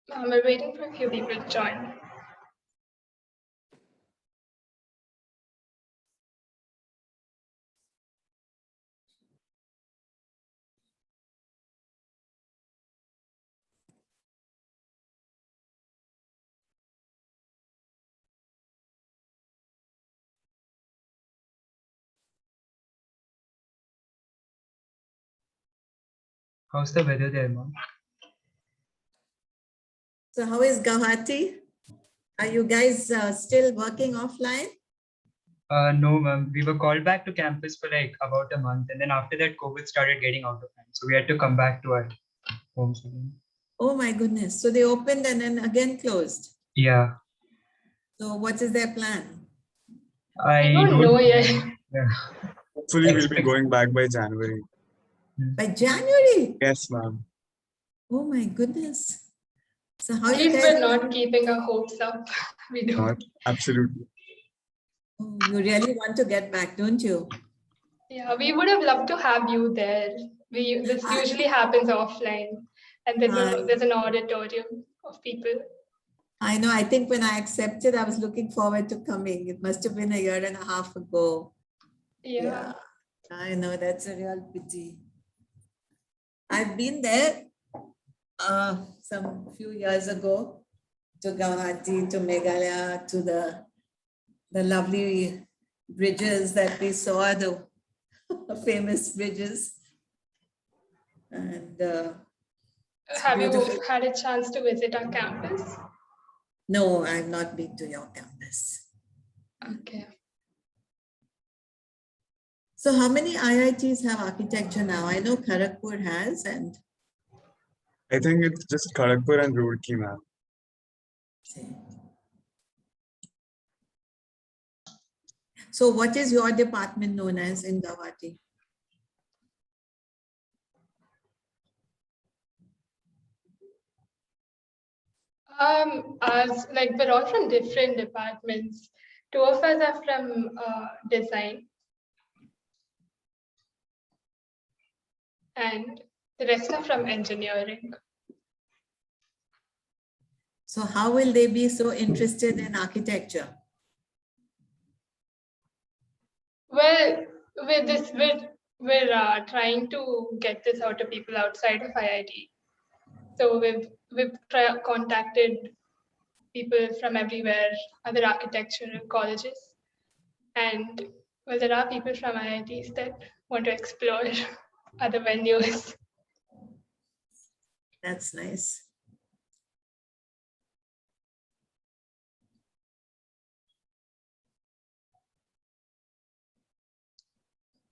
We're waiting for a few people to join. How's the weather there, ma'am? So how is Guwahati? Are you guys still working offline? No, ma'am. We were called back to campus for like about a month, and then after that, COVID started getting out of hand. So we had to come back to our homes again. Oh my goodness. So they opened and then again closed. Yeah. So what is their plan? I don't know yet. Yeah. Hopefully, we'll be going back by January. By January? Yes, ma'am. Oh my goodness. So how At you least guys? we're not keeping our hopes up. We don't. Not absolutely. Oh, you really want to get back, don't you? Yeah, we would have loved to have you there. This usually happens offline, and then there's an auditorium of people. I know. I think when I accepted, I was looking forward to coming. It must have been a year and a half ago. Yeah. I know. That's a real pity. I've been there some few years ago to Guwahati, to Meghalaya, to the lovely bridges that we saw, the famous bridges. And Have beautiful. you had a chance to visit our campus? No, I've not been to your campus. Okay. So how many IITs have architecture now? I know Kharagpur has, and I think it's just Kharagpur and Roorkee, ma'am. So what is your department known as in Guwahati? As like we're all from different departments. Two of us are from design, and the rest are from engineering. So how will they be so interested in architecture? Well, with this, we're trying to get this out to people outside of IIT. So we've contacted people from everywhere, other architectural colleges, and well, there are people from IITs that want to explore other venues. That's nice.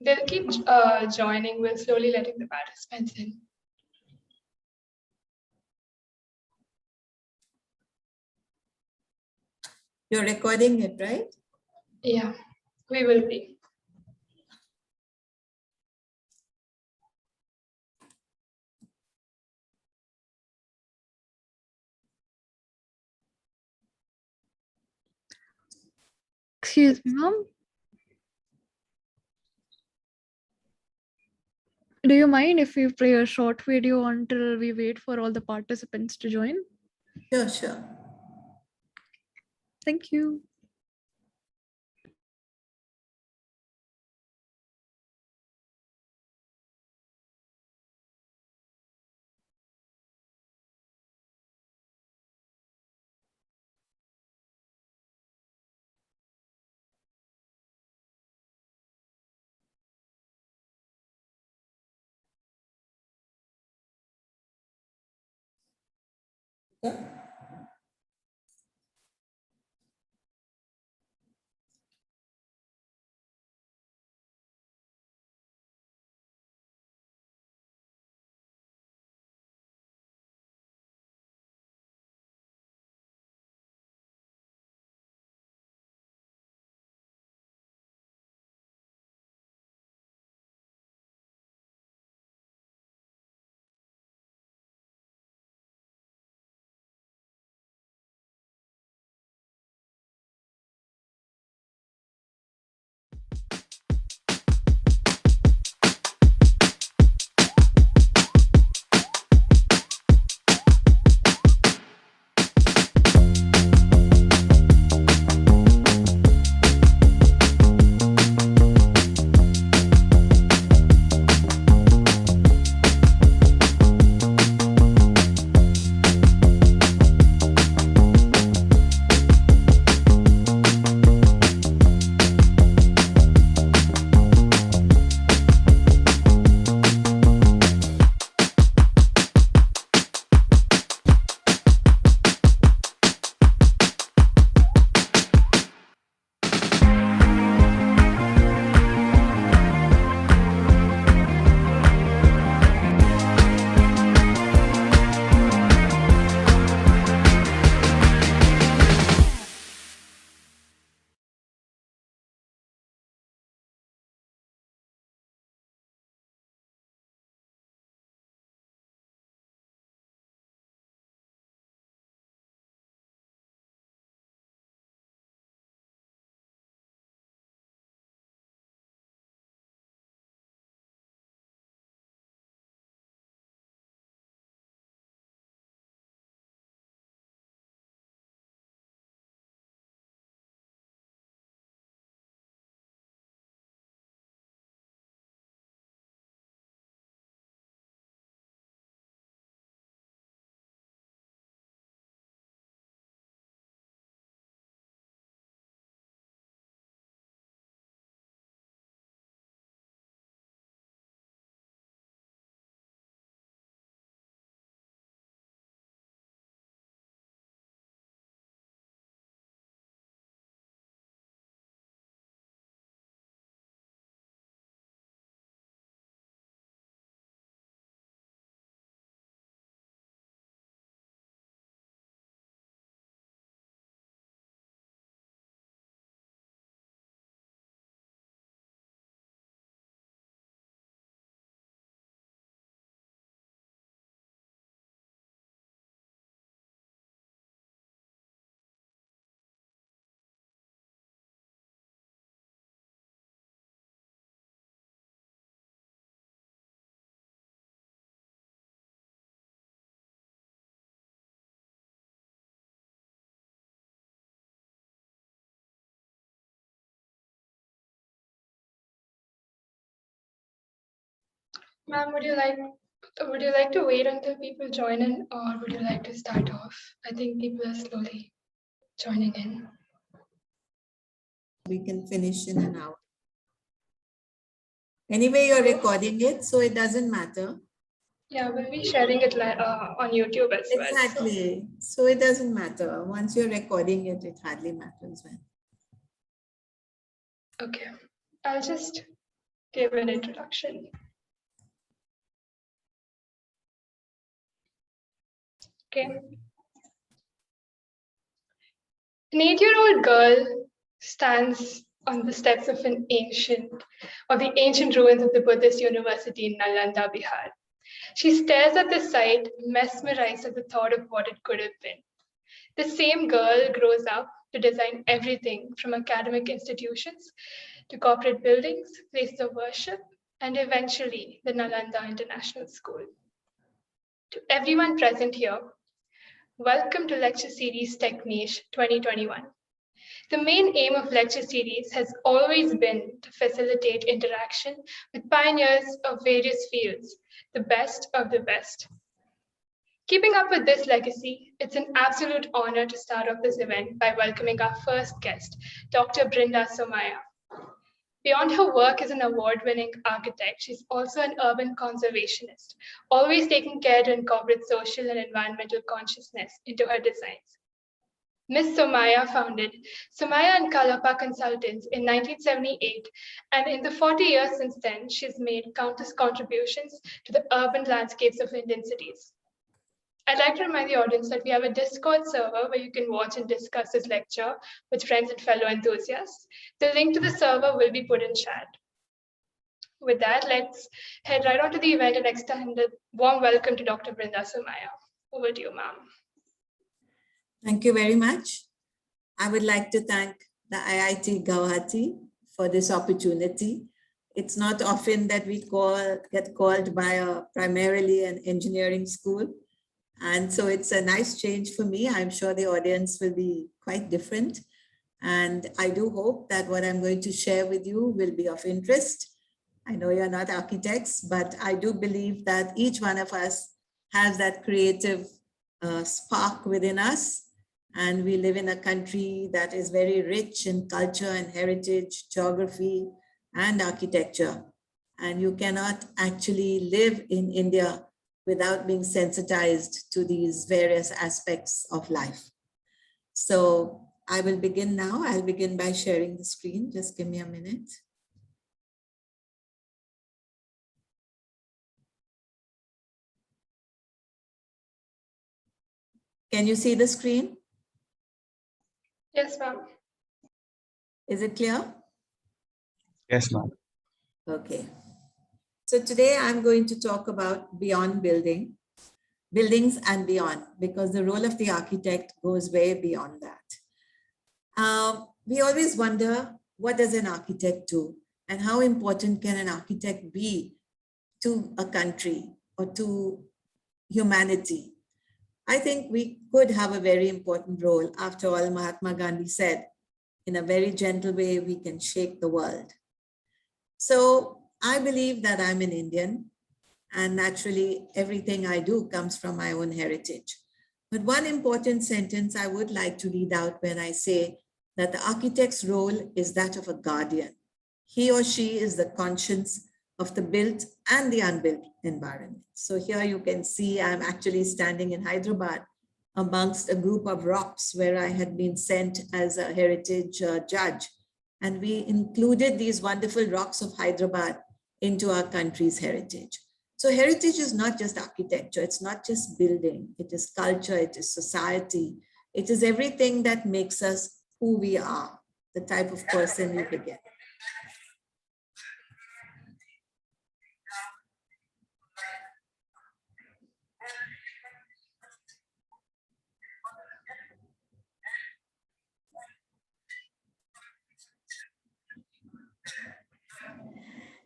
They'll keep joining. We're slowly letting the participants in. You're recording it, right? Yeah, we will be. Excuse me, ma'am. Do you mind if we play a short video until we wait for all the participants to join? Sure, sure. Thank you. Yeah. Ma'am, would you like to wait until people join in, or would you like to start off? I think people are slowly joining in. We can finish in an hour. Anyway, you're recording it, so it doesn't matter. Yeah, we'll be sharing it on YouTube as well. Exactly. So it doesn't matter. Once you're recording it, it hardly matters when. Okay, I'll just give an introduction. Okay. An 8-year-old girl stands on the steps of the ancient ruins of the Buddhist University in Nalanda, Bihar. She stares at the site, mesmerized at the thought of what it could have been. The same girl grows up to design everything from academic institutions to corporate buildings, places of worship, and eventually the Nalanda International School. To everyone present here, welcome to Lecture Series Techniche 2021. The main aim of lecture series has always been to facilitate interaction with pioneers of various fields, the best of the best. Keeping up with this legacy, it's an absolute honor to start off this event by welcoming our first guest, Dr. Brinda Somaya. Beyond her work as an award-winning architect, she's also an urban conservationist, always taking care to incorporate social and environmental consciousness into her designs. Ms. Somaya founded Somaya Kalappa Consultants in 1978, and in the 40 years since then, she's made countless contributions to the urban landscapes of Indian cities. I'd like to remind the audience that we have a Discord server where you can watch and discuss this lecture with friends and fellow enthusiasts. The link to the server will be put in chat. With that, let's head right on to the event and extend a warm welcome to Dr. Brinda Somaya. Over to you, ma'am. Thank you very much. I would like to thank the IIT Guwahati for this opportunity. It's not often that we get called by primarily an engineering school. And so it's a nice change for me. I'm sure the audience will be quite different. And I do hope that what I'm going to share with you will be of interest. I know you're not architects, but I do believe that each one of us has that creative spark within us. And we live in a country that is very rich in culture and heritage, geography, and architecture. And you cannot actually live in India without being sensitized to these various aspects of life. So I will begin now. I'll begin by sharing the screen. Just give me a minute. Can you see the screen? Yes, ma'am. Is it clear? Yes, ma'am. Okay. So today I'm going to talk about beyond buildings and beyond, because the role of the architect goes way beyond that. We always wonder, what does an architect do? And how important can an architect be to a country or to humanity? I think we could have a very important role. After all, Mahatma Gandhi said, in a very gentle way, we can shake the world. So I believe that I'm an Indian, and naturally everything I do comes from my own heritage. But one important sentence I would like to read out when I say that the architect's role is that of a guardian. He or she is the conscience of the built and the unbuilt environment. So here you can see I'm actually standing in Hyderabad amongst a group of rocks where I had been sent as a heritage judge. And we included these wonderful rocks of Hyderabad into our country's heritage. So heritage is not just architecture, it's not just building, it is culture, it is society, it is everything that makes us who we are, the type of person we become.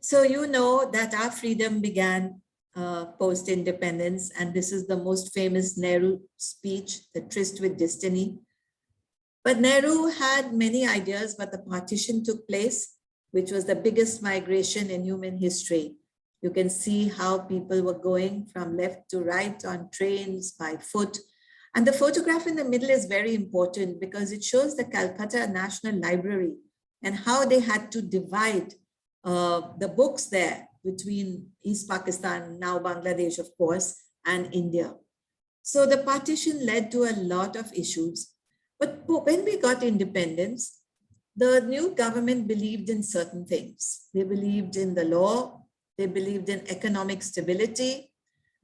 So you know that our freedom began post-independence, and this is the most famous Nehru speech, the tryst with destiny. But Nehru had many ideas, but the partition took place, which was the biggest migration in human history. You can see how people were going from left to right on trains, by foot. And the photograph in the middle is very important because it shows the Calcutta National Library and how they had to divide the books there between East Pakistan, now Bangladesh, of course, and India. So the partition led to a lot of issues. But when we got independence, the new government believed in certain things. They believed in the law, they believed in economic stability,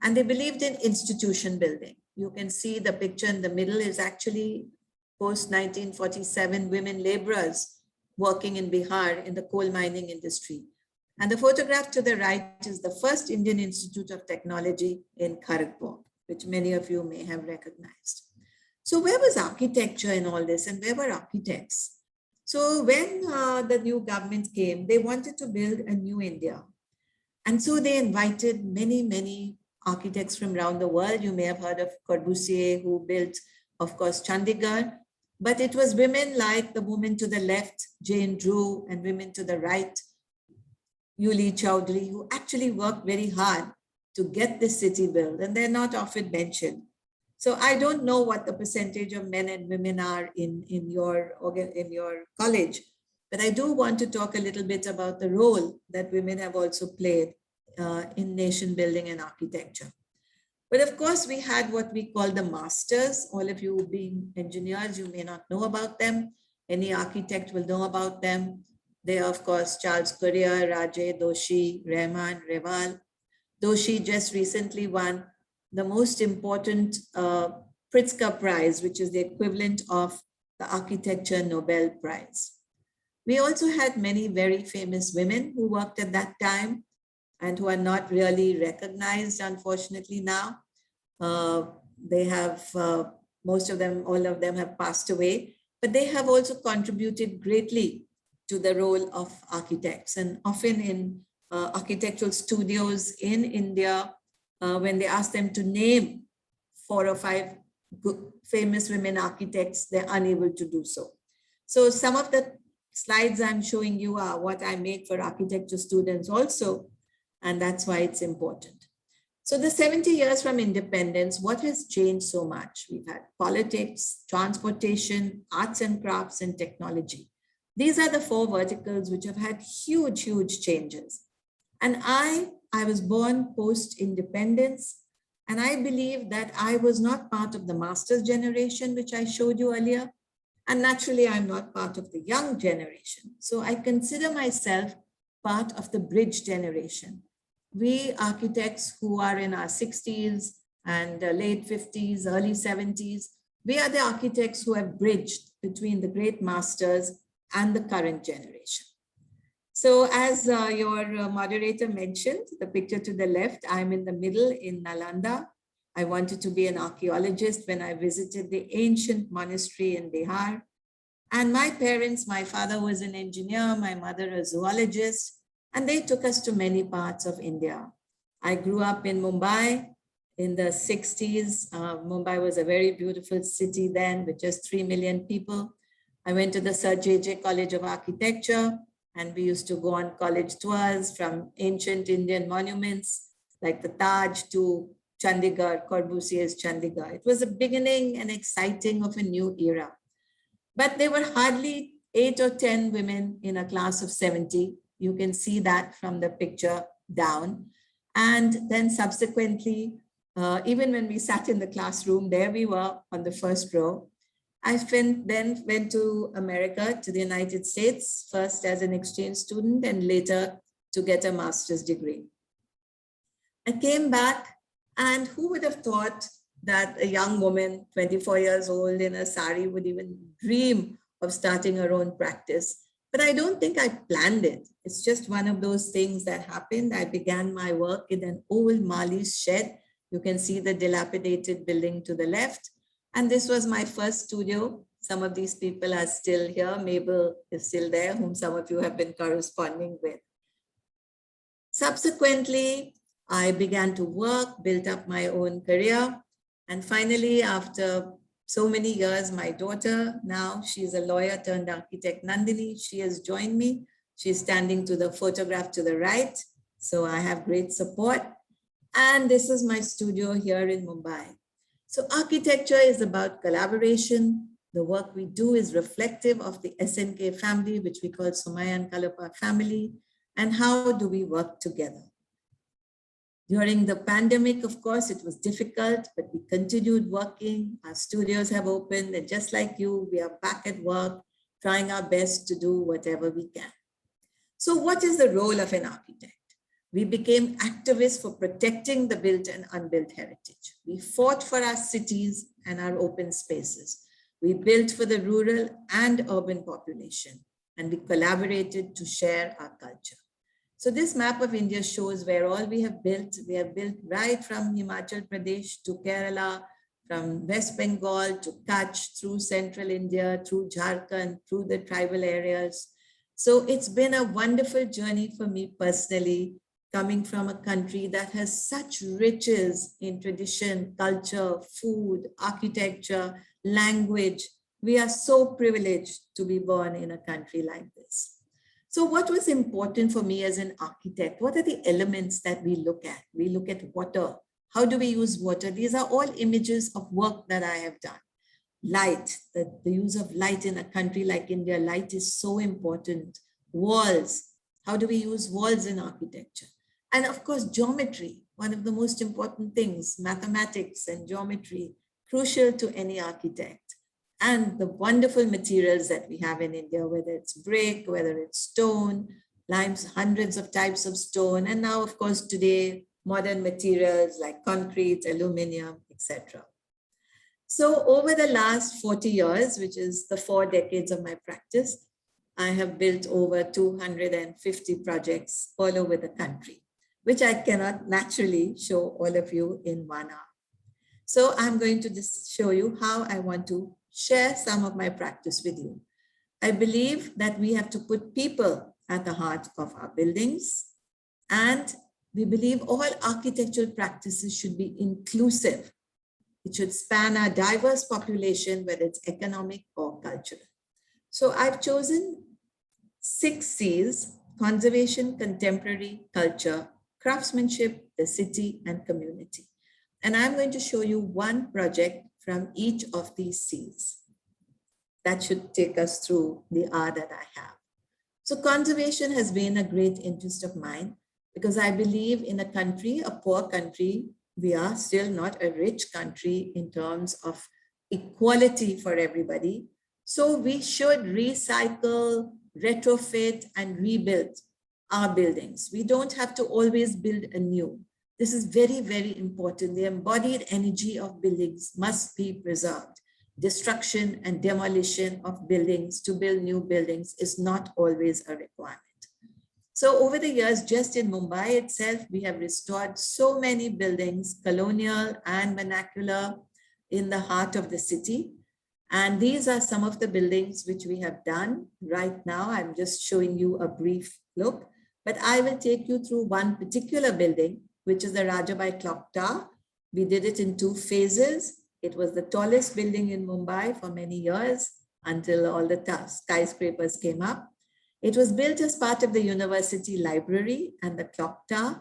and they believed in institution building. You can see the picture in the middle is actually post-1947 women laborers working in Bihar in the coal mining industry. And the photograph to the right is the first Indian Institute of Technology in Kharagpur, which many of you may have recognized. So where was architecture in all this, and where were architects? So when the new government came, they wanted to build a new India. And so they invited many, many architects from around the world. You may have heard of Corbusier, who built, of course, Chandigarh. But it was women like the woman to the left, Jane Drew, and women to the right, Yuli Chowdhury, who actually worked very hard to get this city built. And they're not often mentioned. So I don't know what the percentage of men and women are in your college, but I do want to talk a little bit about the role that women have also played in nation building and architecture. But of course, we had what we call the masters. All of you being engineers, you may not know about them. Any architect will know about them. They are, of course, Charles Correa, Rajay, Doshi, Rahman, Reval. Doshi just recently won the most important Pritzker Prize, which is the equivalent of the Architecture Nobel Prize. We also had many very famous women who worked at that time and who are not really recognized, unfortunately, now. They have, most of them, all of them have passed away, but they have also contributed greatly to the role of architects. And often in architectural studios in India, when they ask them to name 4 or 5 famous women architects, they're unable to do so. So some of the slides I'm showing you are what I make for architecture students also, and that's why it's important. So the 70 years from independence, what has changed so much? We've had politics, transportation, arts and crafts, and technology. These are the 4 verticals which have had huge, huge changes. And I was born post-independence, and I believe that I was not part of the master's generation, which I showed you earlier. And naturally, I'm not part of the young generation. So I consider myself part of the bridge generation. We architects who are in our 60s and late 50s, early 70s, we are the architects who have bridged between the great masters and the current generation. So as your moderator mentioned, the picture to the left, I'm in the middle in Nalanda. I wanted to be an archaeologist when I visited the ancient monastery in Bihar. And my parents, my father was an engineer, my mother a zoologist, and they took us to many parts of India. I grew up in Mumbai in the 60s. Mumbai was a very beautiful city then with just 3 million people. I went to the Sir J.J. College of Architecture, and we used to go on college tours from ancient Indian monuments like the Taj to Chandigarh, Corbusier's Chandigarh. It was a beginning and exciting of a new era. But there were hardly 8 or 10 women in a class of 70. You can see that from the picture down. And then subsequently, even when we sat in the classroom, there we were on the first row. I then went to America, to the United States, first as an exchange student and later to get a master's degree. I came back, and who would have thought that a young woman, 24 years old in a sari, would even dream of starting her own practice? But I don't think I planned it. It's just one of those things that happened. I began my work in an old Mali's shed. You can see the dilapidated building to the left. And this was my first studio. Some of these people are still here. Mabel is still there, whom some of you have been corresponding with. Subsequently, I began to work, built up my own career. And finally, after so many years, my daughter, now she's a lawyer turned architect, Nandini, she has joined me. She's standing to the photograph to the right. So I have great support. And this is my studio here in Mumbai. So architecture is about collaboration. The work we do is reflective of the SNK family, which we call Somaya Kalappa family. And how do we work together? During the pandemic, of course, it was difficult, but we continued working. Our studios have opened, and just like you, we are back at work, trying our best to do whatever we can. So what is the role of an architect? We became activists for protecting the built and unbuilt heritage. We fought for our cities and our open spaces. We built for the rural and urban population, and we collaborated to share our culture. So this map of India shows where all we have built. We have built right from Himachal Pradesh to Kerala, from West Bengal to Kutch, through central India, through Jharkhand, through the tribal areas. So it's been a wonderful journey for me personally, coming from a country that has such riches in tradition, culture, food, architecture, language. We are so privileged to be born in a country like this. So what was important for me as an architect? What are the elements that we look at? We look at water. How do we use water? These are all images of work that I have done. Light, the use of light in a country like India, light is so important. Walls, how do we use walls in architecture? And of course, geometry, one of the most important things, mathematics and geometry, crucial to any architect. And the wonderful materials that we have in India, whether it's brick, whether it's stone, limes, hundreds of types of stone. And now, of course, today, modern materials like concrete, aluminum, etc. So over the last 40 years, which is the 4 decades of my practice, I have built over 250 projects all over the country, which I cannot naturally show all of you in 1 hour. So I'm going to just show you how I want to share some of my practice with you. I believe that we have to put people at the heart of our buildings, and we believe all architectural practices should be inclusive. It should span our diverse population, whether it's economic or cultural. So I've chosen 6 C's: conservation, contemporary, culture, craftsmanship, the city, and community. And I'm going to show you one project from each of these C's. That should take us through the hour that I have. So conservation has been a great interest of mine because I believe in a country, a poor country, we are still not a rich country in terms of equality for everybody. So we should recycle, retrofit, and rebuild our buildings. We don't have to always build anew. This is very, very important. The embodied energy of buildings must be preserved. Destruction and demolition of buildings to build new buildings is not always a requirement. So over the years, just in Mumbai itself, we have restored so many buildings, colonial and vernacular, in the heart of the city. And these are some of the buildings which we have done right now. I'm just showing you a brief look, but I will take you through one particular building, which is the Rajabai Clock Tower. We did it in 2 phases. It was the tallest building in Mumbai for many years until all the skyscrapers came up. It was built as part of the university library and the clock tower,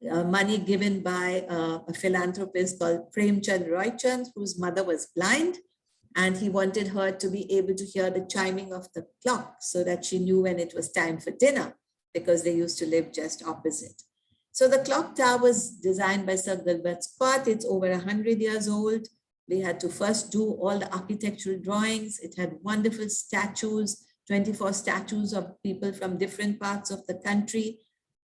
money given by a philanthropist called Premchand Roychand, whose mother was blind, and he wanted her to be able to hear the chiming of the clock so that she knew when it was time for dinner, because they used to live just opposite. So the clock tower was designed by Sir Gilbert Scott. It's over 100 years old. We had to first do all the architectural drawings. It had wonderful statues, 24 statues of people from different parts of the country.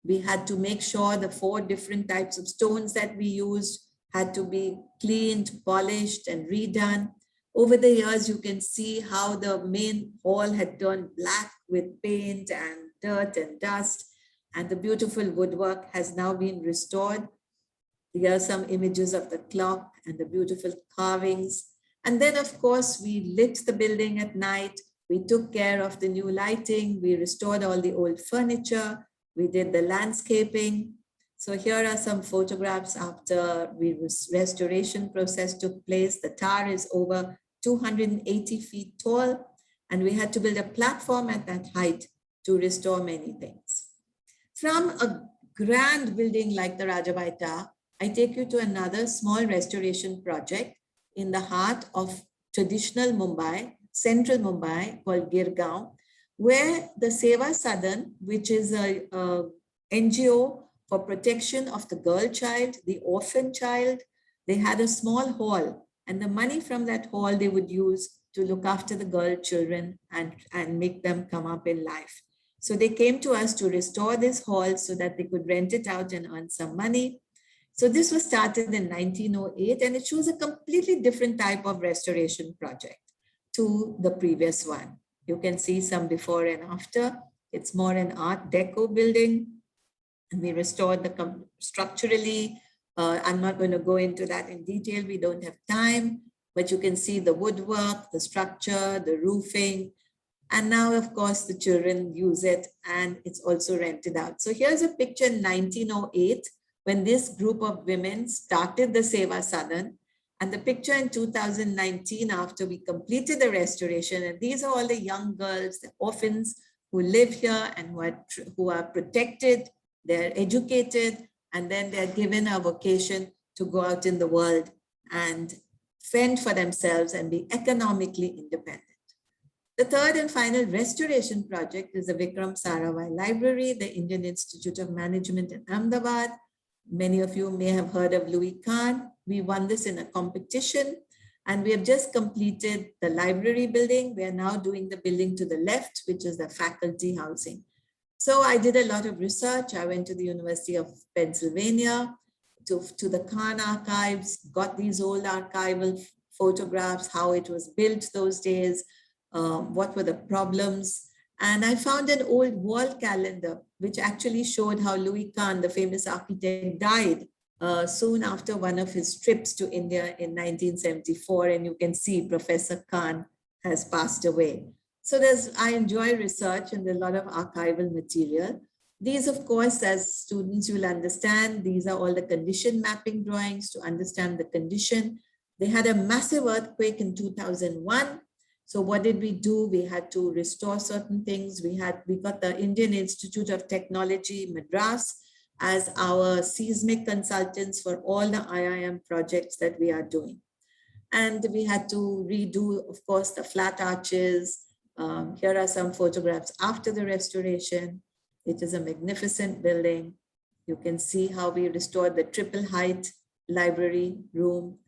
We had to make sure the 4 different types of stones that we used had to be cleaned, polished, and redone. Over the years, you can see how the main hall had turned black with paint and dirt and dust, and the beautiful woodwork has now been restored. Here are some images of the clock and the beautiful carvings. And then, of course, we lit the building at night. We took care of the new lighting. We restored all the old furniture. We did the landscaping. So here are some photographs after restoration process took place. The tower is over 280 feet tall, and we had to build a platform at that height to restore many things. From a grand building like the Rajabaita, I take you to another small restoration project in the heart of traditional Mumbai, central Mumbai, called Girgaon, where the Seva Sadan, which is a NGO for protection of the girl child, the orphan child, they had a small hall, and the money from that hall they would use to look after the girl children and make them come up in life. So they came to us to restore this hall so that they could rent it out and earn some money. So this was started in 1908, and it shows a completely different type of restoration project to the previous one. You can see some before and after. It's more an Art Deco building, and we restored the structurally. I'm not going to go into that in detail. We don't have time, but you can see the woodwork, the structure, the roofing. And now, of course, the children use it, and it's also rented out. So here's a picture in 1908 when this group of women started the Seva Sadan, and the picture in 2019 after we completed the restoration. And these are all the young girls, the orphans who live here and who are protected, they're educated, and then they're given a vocation to go out in the world and fend for themselves and be economically independent. The third and final restoration project is the Vikram Saraway Library, the Indian Institute of Management in Ahmedabad. Many of you may have heard of Louis Kahn. We won this in a competition, and we have just completed the library building. We are now doing the building to the left, which is the faculty housing. So I did a lot of research. I went to the University of Pennsylvania, to the Kahn archives, got these old archival photographs, how it was built those days, what were the problems. And I found an old wall calendar, which actually showed how Louis Kahn, the famous architect, died soon after one of his trips to India in 1974. And you can see Professor Kahn has passed away. So I enjoy research, and there's a lot of archival material. These, of course, as students you'll understand, these are all the condition mapping drawings to understand the condition. They had a massive earthquake in 2001. So what did we do? We had to restore certain things. We got the Indian Institute of Technology, Madras, as our seismic consultants for all the IIM projects that we are doing. And we had to redo, of course, the flat arches. Here are some photographs after the restoration. It is a magnificent building. You can see how we restored the triple height library room.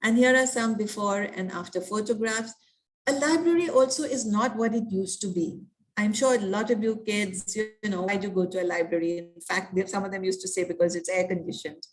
And here are some before and after photographs. A library also is not what it used to be. I'm sure a lot of you kids, why do you go to a library? In fact, some of them used to say because it's air conditioned.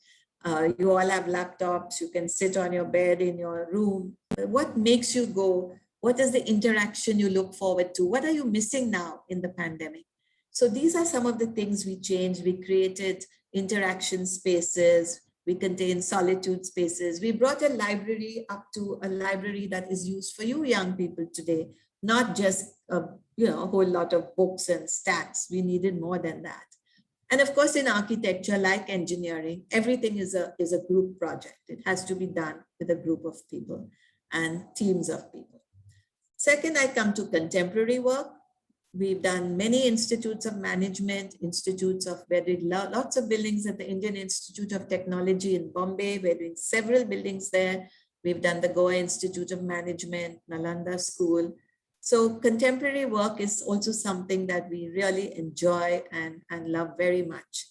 You all have laptops, you can sit on your bed in your room. But what makes you go? What is the interaction you look forward to? What are you missing now in the pandemic? So these are some of the things we changed. We created interaction spaces. We contain solitude spaces. We brought a library up to a library that is used for you young people today, not just a whole lot of books and stacks. We needed more than that. And of course, in architecture, like engineering, everything is a group project. It has to be done with a group of people and teams of people. Second, I come to contemporary work. We've done many institutes of management, we're doing lots of buildings at the Indian Institute of Technology in Bombay. We're doing several buildings there. We've done the Goa Institute of Management, Nalanda School. So contemporary work is also something that we really enjoy and love very much.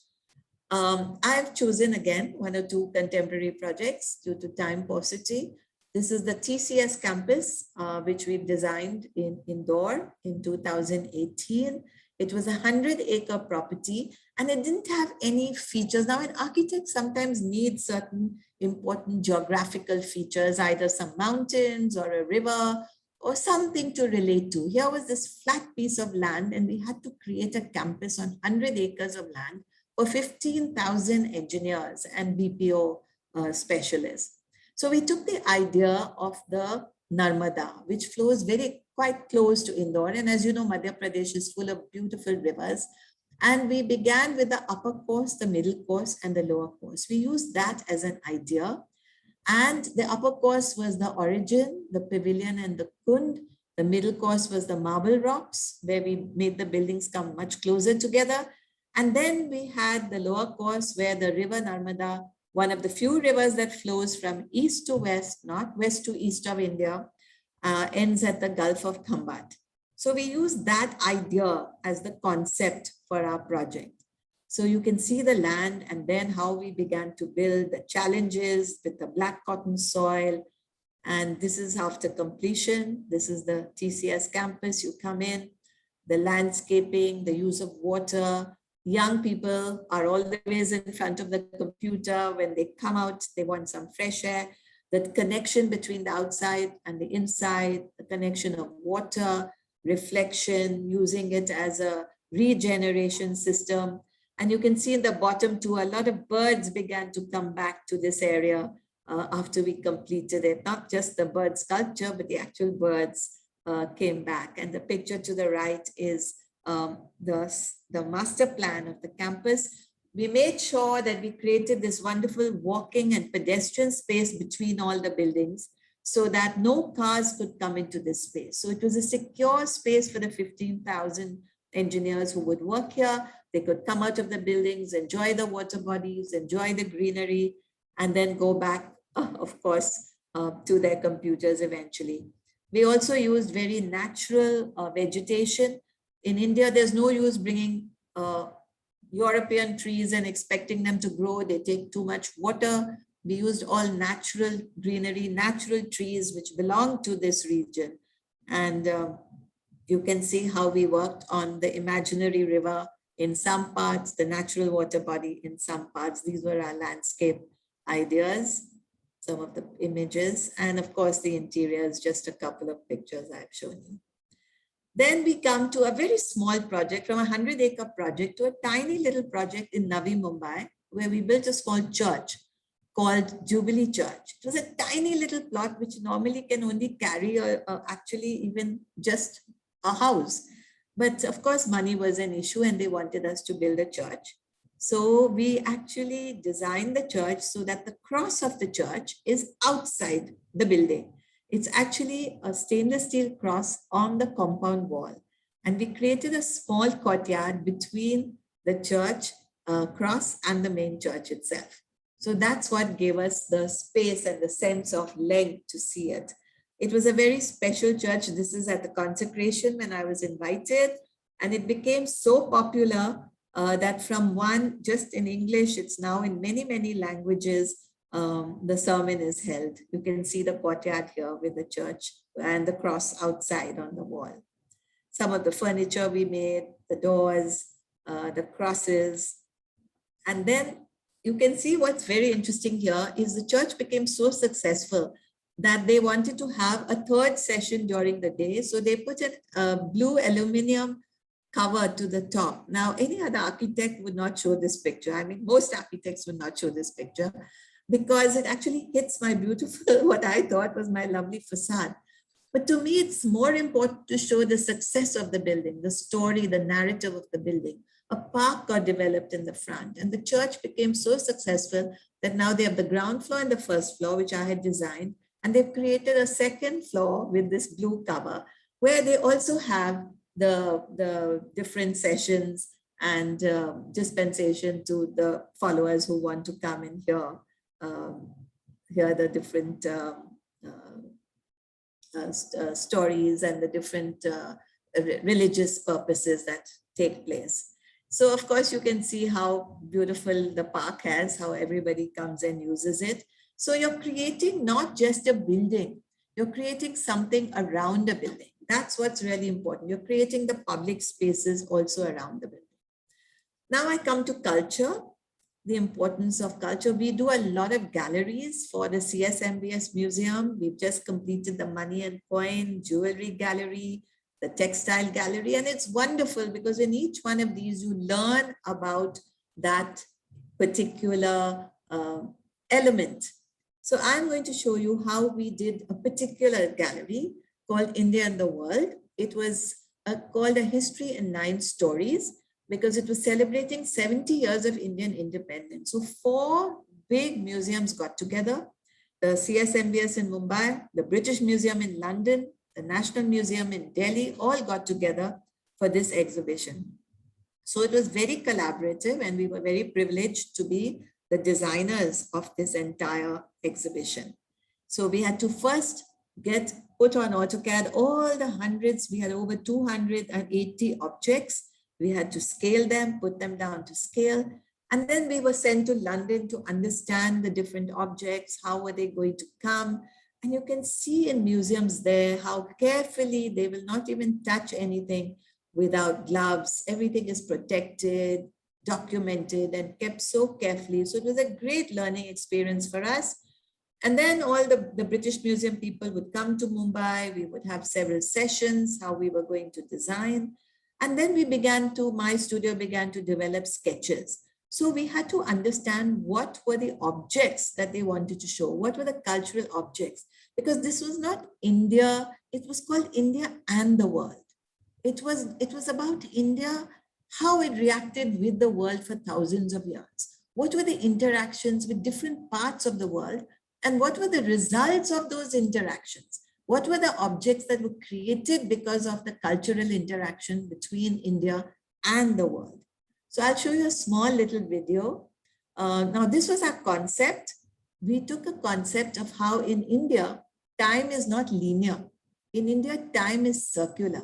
I've chosen again 1 or 2 contemporary projects due to time paucity. This is the Tcs Campus, which we've designed in Indore in 2018. It was a 100-acre property, and it didn't have any features. Now, an architect sometimes needs certain important geographical features, either some mountains or a river or something to relate to. Here was this flat piece of land, and we had to create a campus on 100 acres of land for 15,000 engineers and BPO specialists. So we took the idea of the Narmada, which flows quite close to Indore. And as you know, Madhya Pradesh is full of beautiful rivers. And we began with the upper course, the middle course, and the lower course. We used that as an idea. And the upper course was the origin, the pavilion and the kund. The middle course was the marble rocks, where we made the buildings come much closer together. And then we had the lower course where the river Narmada, one of the few rivers that flows from east to west, not west to east of India, ends at the Gulf of Khambat. So we use that idea as the concept for our project. So you can see the land and then how we began to build, the challenges with the black cotton soil. And this is after completion. This is the TCS campus. You come in, the landscaping, the use of water. Young people are always in front of the computer. When they come out, they want some fresh air. The connection between the outside and the inside, the connection of water, reflection, using it as a regeneration system. And you can see in the bottom too, a lot of birds began to come back to this area after we completed it. Not just the bird sculpture, but the actual birds came back. And the picture to the right is the master plan of the campus. We made sure that we created this wonderful walking and pedestrian space between all the buildings so that no cars could come into this space. So it was a secure space for the 15,000 engineers who would work here. They could come out of the buildings, enjoy the water bodies, enjoy the greenery, and then go back, of course, to their computers eventually. We also used very natural vegetation. In India, there's no use bringing European trees and expecting them to grow. They take too much water. We used all natural greenery, natural trees, which belong to this region. And you can see how we worked on the imaginary river in some parts, the natural water body in some parts. These were our landscape ideas, some of the images, and of course the interiors, just a couple of pictures I've shown you. Then we come to a very small project, from a 100-acre project to a tiny little project in Navi Mumbai, where we built a small church called Jubilee Church. It was a tiny little plot which normally can only carry actually even just a house. But of course, money was an issue and they wanted us to build a church. So we actually designed the church so that the cross of the church is outside the building. It's actually a stainless steel cross on the compound wall. And we created a small courtyard between the church cross and the main church itself. So that's what gave us the space and the sense of length to see it. It was a very special church. This is at the consecration when I was invited, and it became so popular that from one, just in English, it's now in many, many languages, the sermon is held. You can see the courtyard here with the church and the cross outside on the wall. Some of the furniture we made, the doors, the crosses. And then you can see what's very interesting here is the church became so successful that they wanted to have a third session during the day. So they put a blue aluminum cover to the top. Now, any other architect would not show this picture. I mean, most architects would not show this picture because it actually hits my beautiful, what I thought was my lovely facade. But to me, it's more important to show the success of the building, the story, the narrative of the building. A park got developed in the front, and the church became so successful that now they have the ground floor and the first floor, which I had designed. And they've created a second floor with this blue cover, where they also have the different sessions and dispensation to the followers who want to come and hear the different stories and the different religious purposes that take place. So of course, you can see how beautiful the park has, how everybody comes and uses it. So you're creating not just a building, you're creating something around a building. That's what's really important. You're creating the public spaces also around the building. Now I come to culture, the importance of culture. We do a lot of galleries for the CSMBS Museum. We've just completed the Money and Coin Jewelry Gallery, the Textile Gallery, and it's wonderful because in each one of these, you learn about that particular element. So I'm going to show you how we did a particular gallery called India and the World. It was called A History in 9 Stories because it was celebrating 70 years of Indian independence. So 4 big museums got together, the CSMBS in Mumbai, the British Museum in London, the National Museum in Delhi, all got together for this exhibition. So it was very collaborative, and we were very privileged to be the designers of this entire exhibition. So we had to first put on AutoCAD all the hundreds. We had over 280 objects. We had to scale them, put them down to scale. And then we were sent to London to understand the different objects. How were they going to come? And you can see in museums there how carefully they will not even touch anything without gloves. Everything is protected, documented, and kept so carefully. So it was a great learning experience for us. And then all the British Museum people would come to Mumbai. We would have several sessions, how we were going to design. And then my studio began to develop sketches. So we had to understand what were the objects that they wanted to show. What were the cultural objects? Because this was not India. It was called India and the World. It was about India, how it reacted with the world for thousands of years. What were the interactions with different parts of the world? And what were the results of those interactions? What were the objects that were created because of the cultural interaction between India and the world? So I'll show you a small little video. Now this was our concept. We took a concept of how in India, time is not linear. In India, time is circular.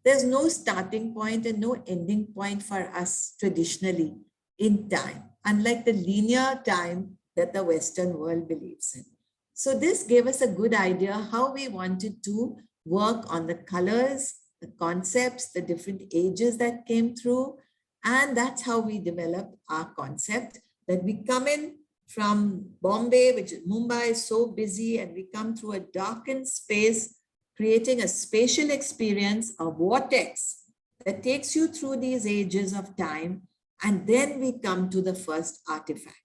There's no starting point and no ending point for us traditionally in time, unlike the linear time that the Western world believes in. So this gave us a good idea how we wanted to work on the colors, the concepts, the different ages that came through. And that's how we developed our concept, that we come in from Bombay, which is Mumbai, so busy, and we come through a darkened space, creating a spatial experience, a vortex that takes you through these ages of time. And then we come to the first artifact.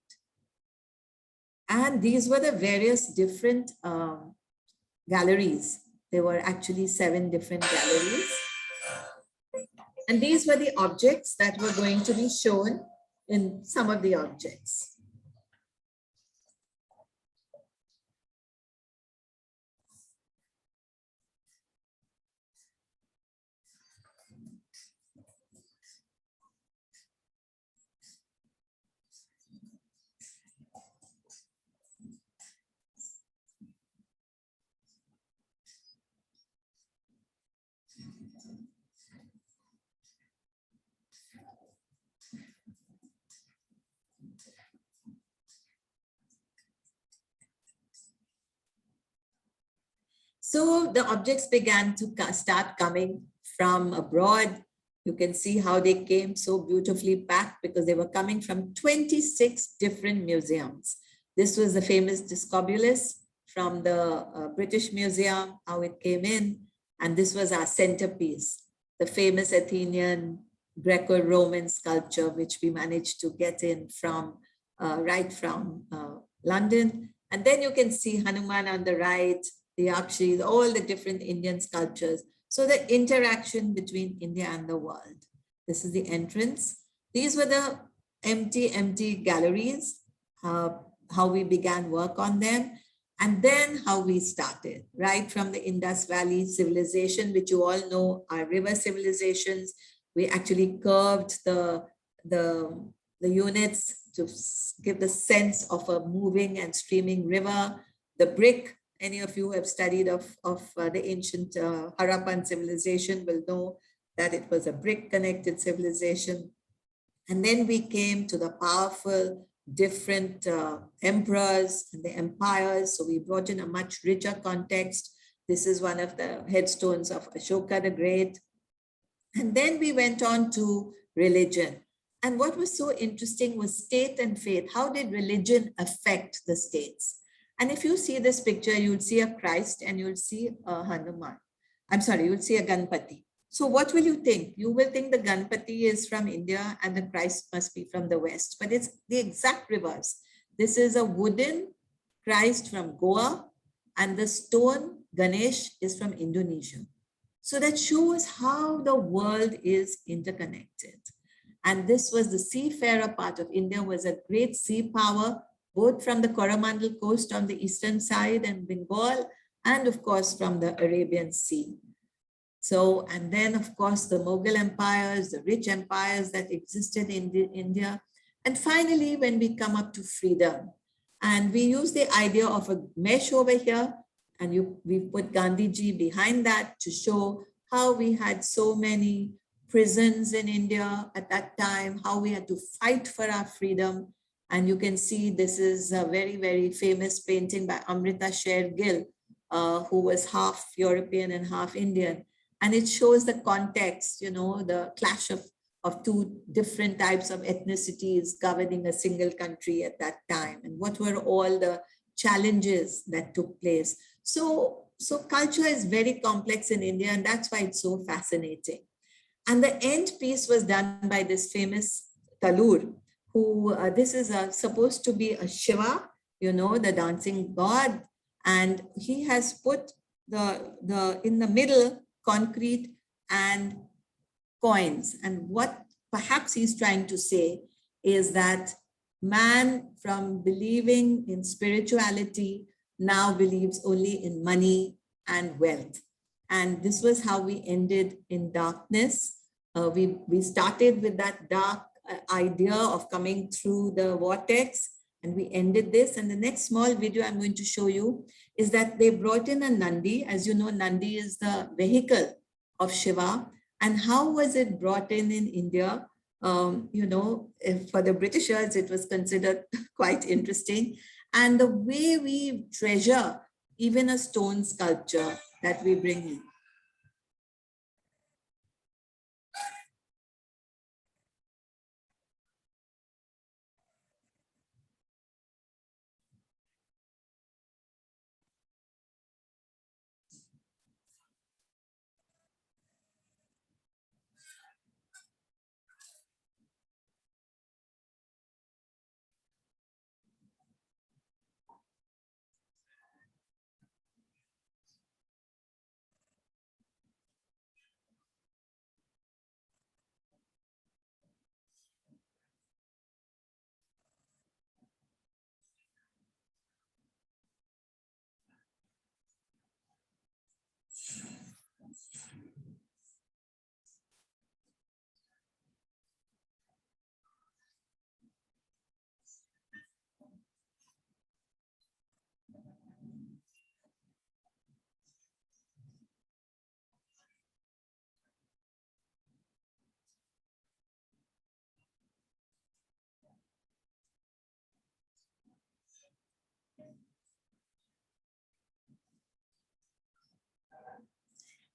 And these were the various different galleries. There were actually 7 different galleries. And these were the objects that were going to be shown in some of the objects. So the objects began to start coming from abroad. You can see how they came so beautifully packed because they were coming from 26 different museums. This was the famous Discobolus from the British Museum, how it came in. And this was our centerpiece, the famous Athenian Greco-Roman sculpture, which we managed to get in from right from London. And then you can see Hanuman on the right, the Yakshis, all the different Indian sculptures. So the interaction between India and the world. This is the entrance. These were the empty galleries, how we began work on them, and then how we started, right from the Indus Valley civilization, which you all know are river civilizations. We actually curved the units to give the sense of a moving and streaming river. The brick, any of you who have studied of the ancient Harappan civilization will know that it was a brick-connected civilization. And then we came to the powerful different emperors and the empires. So we brought in a much richer context. This is one of the headstones of Ashoka the Great. And then we went on to religion. And what was so interesting was state and faith. How did religion affect the states? And if you see this picture, you'll see a Christ and you'll see a Hanuman. I'm sorry, you'll see a Ganpati. So what will you think? You will think the Ganpati is from India and the Christ must be from the West, but it's the exact reverse. This is a wooden Christ from Goa and the stone Ganesh is from Indonesia. So that shows how the world is interconnected. And this was the seafarer part of India, was a great sea power, both from the Coromandel coast on the eastern side and Bengal, and of course from the Arabian Sea. So, and then of course, the Mughal empires, the rich empires that existed in India. And finally, when we come up to freedom, and we use the idea of a mesh over here, and we put Gandhiji behind that to show how we had so many prisons in India at that time, how we had to fight for our freedom. And you can see this is a very, very famous painting by Amrita Sher Gill, who was half European and half Indian. And it shows the context, the clash of two different types of ethnicities governing a single country at that time, and what were all the challenges that took place. So culture is very complex in India, and that's why it's so fascinating. And the end piece was done by this famous Talur, who this is supposed to be a Shiva, the dancing god, and he has put the in the middle concrete and coins. And what perhaps he's trying to say is that man, from believing in spirituality, now believes only in money and wealth. And this was how we ended in darkness. We started with that dark idea of coming through the vortex, and we ended this. And the next small video I'm going to show you is that they brought in a Nandi. As you know, Nandi is the vehicle of Shiva. And how was it brought in India? For the Britishers, it was considered quite interesting. And the way we treasure even a stone sculpture that we bring in.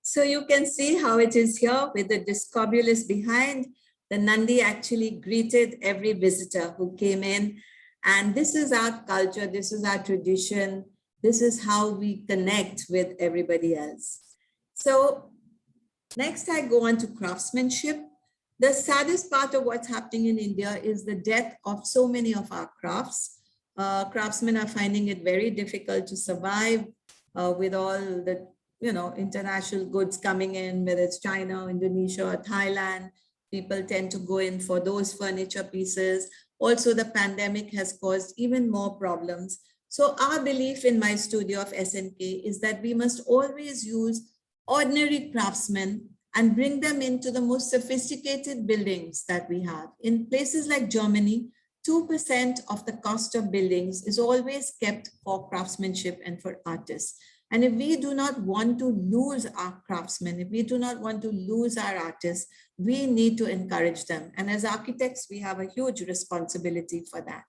So you can see how it is here with the discobolus behind. The Nandi actually greeted every visitor who came in. And this is our culture, this is our tradition, this is how we connect with everybody else. So next I go on to craftsmanship. The saddest part of what's happening in India is the death of so many of our crafts. Craftsmen are finding it very difficult to survive with all the international goods coming in, whether it's China, Indonesia, or Thailand. People tend to go in for those furniture pieces. Also, the pandemic has caused even more problems. So our belief in my studio of SNK is that we must always use ordinary craftsmen and bring them into the most sophisticated buildings that we have. In places like Germany, 2% of the cost of buildings is always kept for craftsmanship and for artists. And if we do not want to lose our craftsmen, if we do not want to lose our artists, we need to encourage them. And as architects, we have a huge responsibility for that.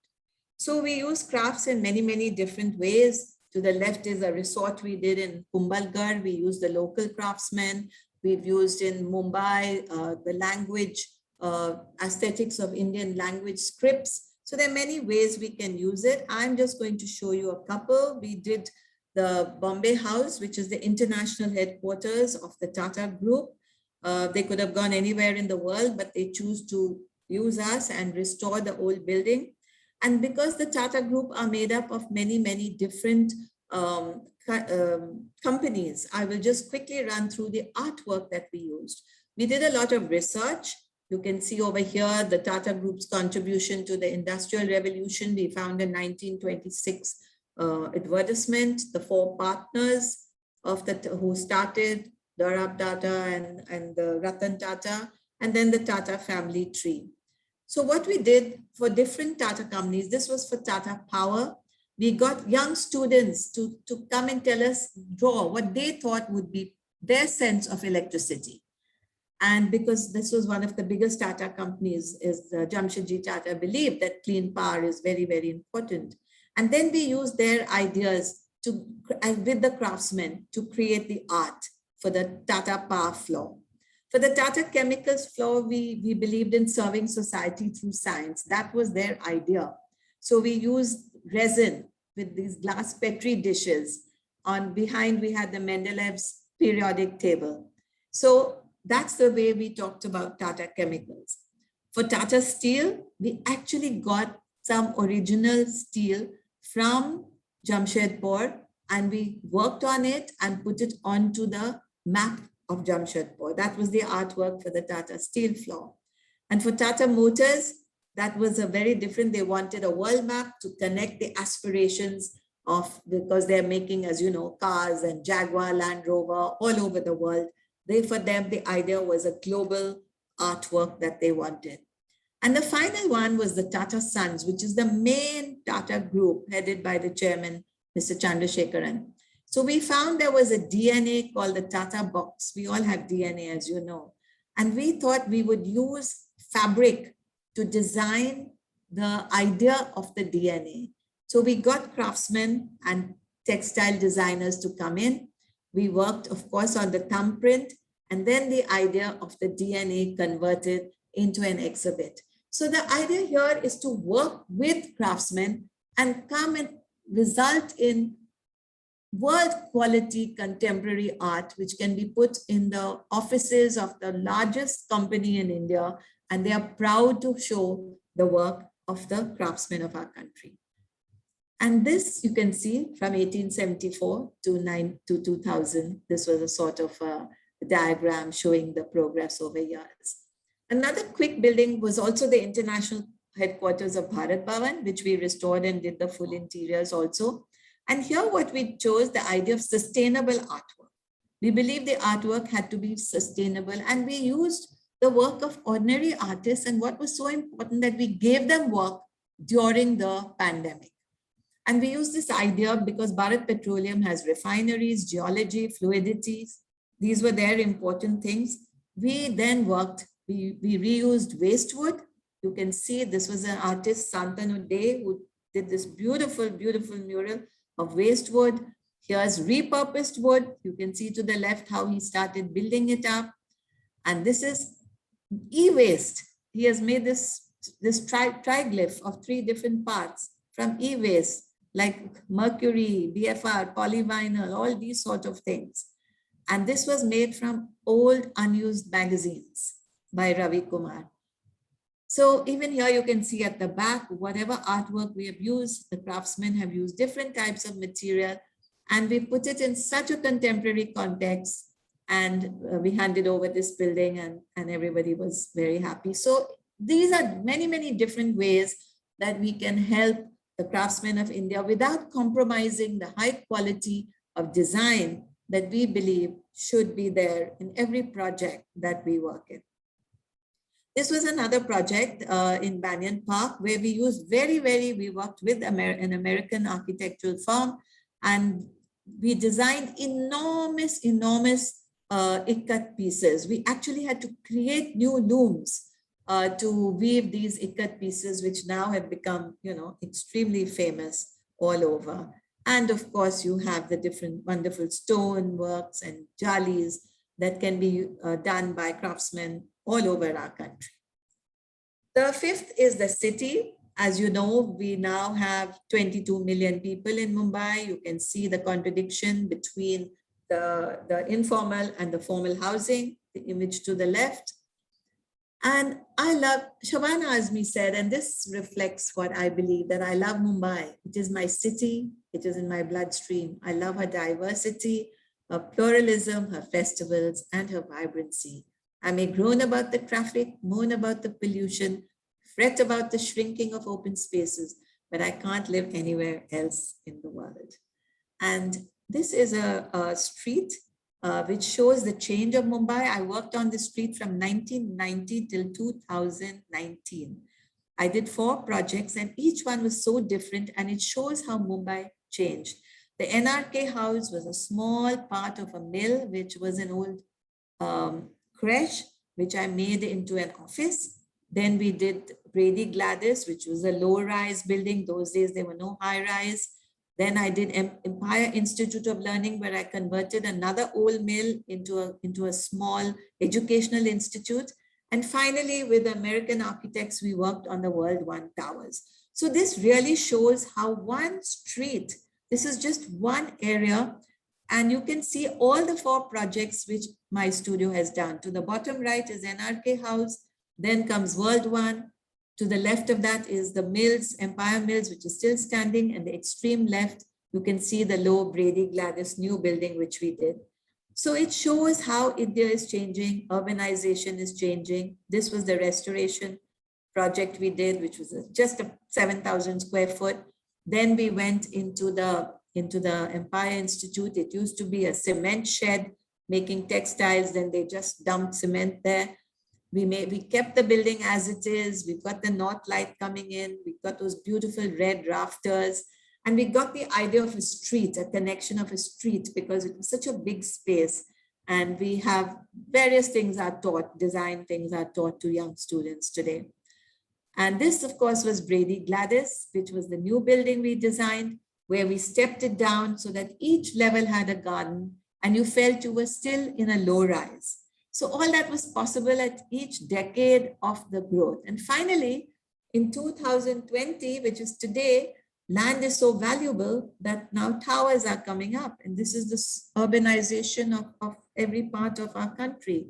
So we use crafts in many, many different ways. To the left is a resort we did in Kumbalgarh. We use the local craftsmen. We've used in Mumbai, the language, aesthetics of Indian language scripts. So there are many ways we can use it. I'm just going to show you a couple. We did the Bombay House, which is the international headquarters of the Tata Group. They could have gone anywhere in the world, but they choose to use us and restore the old building. And because the Tata Group are made up of many, many different companies, I will just quickly run through the artwork that we used. We did a lot of research. You can see over here the Tata Group's contribution to the Industrial Revolution. We found a 1926 advertisement, the four partners of who started Dorab Tata and the Ratan Tata, and then the Tata family tree. So what we did for different Tata companies, this was for Tata Power. We got young students to come and tell us, draw what they thought would be their sense of electricity. And because this was one of the biggest Tata companies, is Jamshedji Tata believed that clean power is very, very important. And then we used their ideas to, with the craftsmen, to create the art for the Tata Power floor. For the Tata Chemicals floor, we believed in serving society through science. That was their idea. So we used resin with these glass Petri dishes. On behind, we had the Mendelev's periodic table. So that's the way we talked about Tata Chemicals. For Tata Steel, we actually got some original steel from Jamshedpur, and we worked on it and put it onto the map of Jamshedpur. That was the artwork for the Tata Steel floor. And for Tata Motors, that was a very different, they wanted a world map to connect the aspirations of, because they're making, as you know, cars and Jaguar, Land Rover all over the world. For them, the idea was a global artwork that they wanted. And the final one was the Tata Sons, which is the main Tata group headed by the chairman, Mr. Chandrasekharan. So we found there was a DNA called the Tata box. We all have DNA, as you know. And we thought we would use fabric to design the idea of the DNA. So we got craftsmen and textile designers to come in. We worked, of course, on the thumbprint, and then the idea of the DNA converted into an exhibit. So the idea here is to work with craftsmen and come and result in world quality contemporary art, which can be put in the offices of the largest company in India, and they are proud to show the work of the craftsmen of our country. And this you can see from 1874 to 2000. This was a sort of a diagram showing the progress over years. Another quick building was also the international headquarters of Bharat Bhavan, which we restored and did the full interiors also. And here what we chose, the idea of sustainable artwork. We believe the artwork had to be sustainable, and we used the work of ordinary artists, and what was so important that we gave them work during the pandemic. And we use this idea because Bharat Petroleum has refineries, geology, fluidities. These were their important things. We then worked, we reused waste wood. You can see this was an artist, Santanu Day, who did this beautiful, beautiful mural of waste wood. Here's repurposed wood. You can see to the left how he started building it up. And this is e-waste. He has made this triglyph of 3 different parts from e-waste, like mercury, BFR, polyvinyl, all these sort of things. And this was made from old unused magazines by Ravi Kumar. So even here you can see at the back, whatever artwork we have used, the craftsmen have used different types of material, and we put it in such a contemporary context, and we handed over this building, and everybody was very happy. So these are many, many different ways that we can help the craftsmen of India without compromising the high quality of design that we believe should be there in every project that we work in. This was another project in Banyan Park where we used we worked with an American architectural firm, and we designed enormous ikat pieces. We actually had to create new looms to weave these ikat pieces, which now have become, extremely famous all over. And of course, you have the different wonderful stone works and jalis that can be done by craftsmen all over our country. The fifth is the city. As you know, we now have 22 million people in Mumbai. You can see the contradiction between the informal and the formal housing, the image to the left. And I love, Shabana Azmi said, and this reflects what I believe, that I love Mumbai. It is my city. It is in my bloodstream. I love her diversity, her pluralism, her festivals, and her vibrancy. I may groan about the traffic, moan about the pollution, fret about the shrinking of open spaces, but I can't live anywhere else in the world. And this is a street which shows the change of Mumbai. I worked on the street from 1990 till 2019. I did 4 projects and each one was so different, and it shows how Mumbai changed. The NRK house was a small part of a mill, which was an old creche, which I made into an office. Then we did Brady Gladys, which was a low-rise building. Those days, there were no high-rise. Then I did Empire Institute of Learning, where I converted another old mill into a small educational institute. And finally, with American architects, we worked on the World One Towers. So this really shows how one street, this is just one area, and you can see all the 4 projects which my studio has done. To the bottom right is NRK House, then comes World One. To the left of that is the Mills, Empire Mills, which is still standing, and the extreme left, you can see the low Brady Gladys new building, which we did. So it shows how India is changing, urbanization is changing. This was the restoration project we did, which was just a 7,000 square foot. Then we went into the Empire Institute. It used to be a cement shed making textiles. Then they just dumped cement there. We kept the building as it is. We've got the north light coming in. We've got those beautiful red rafters. And we got the idea of a street, a connection of a street, because it was such a big space. And we have various things are taught, design things are taught to young students today. And this, of course, was Brady Gladys, which was the new building we designed, where we stepped it down so that each level had a garden and you felt you were still in a low rise. So all that was possible at each decade of the growth. And finally, in 2020, which is today, land is so valuable that now towers are coming up. And this is the urbanization of every part of our country.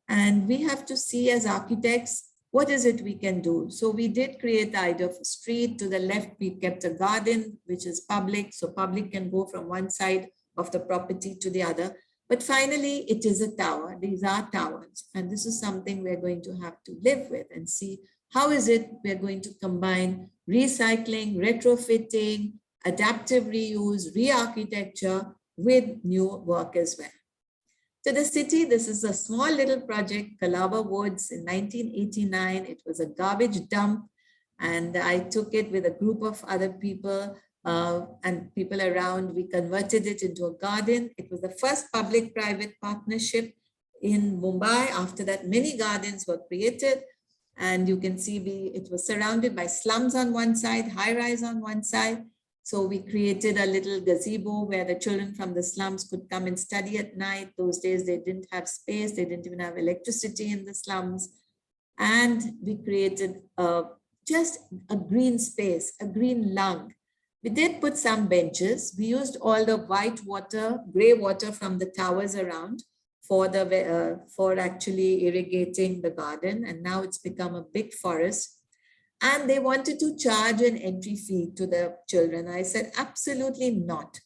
And we have to see as architects, what is it we can do? So we did create the idea of a street. To the left, we kept a garden, which is public. So public can go from one side of the property to the other. But finally, it is a tower. These are towers. And this is something we're going to have to live with and see how is it we're going to combine recycling, retrofitting, adaptive reuse, re-architecture with new work as well. To the city, this is a small little project, Kalaba Woods in 1989. It was a garbage dump, and I took it with a group of other people and people around. We converted it into a garden. It was the first public-private partnership in Mumbai. After that, many gardens were created. And you can see it was surrounded by slums on one side, high-rise on one side. So we created a little gazebo where the children from the slums could come and study at night. Those days they didn't have space. They didn't even have electricity in the slums. And we created just a green space, a green lung. We did put some benches. We used all the white water, gray water from the towers around for actually irrigating the garden. And now it's become a big forest. And they wanted to charge an entry fee to the children. I said, absolutely not.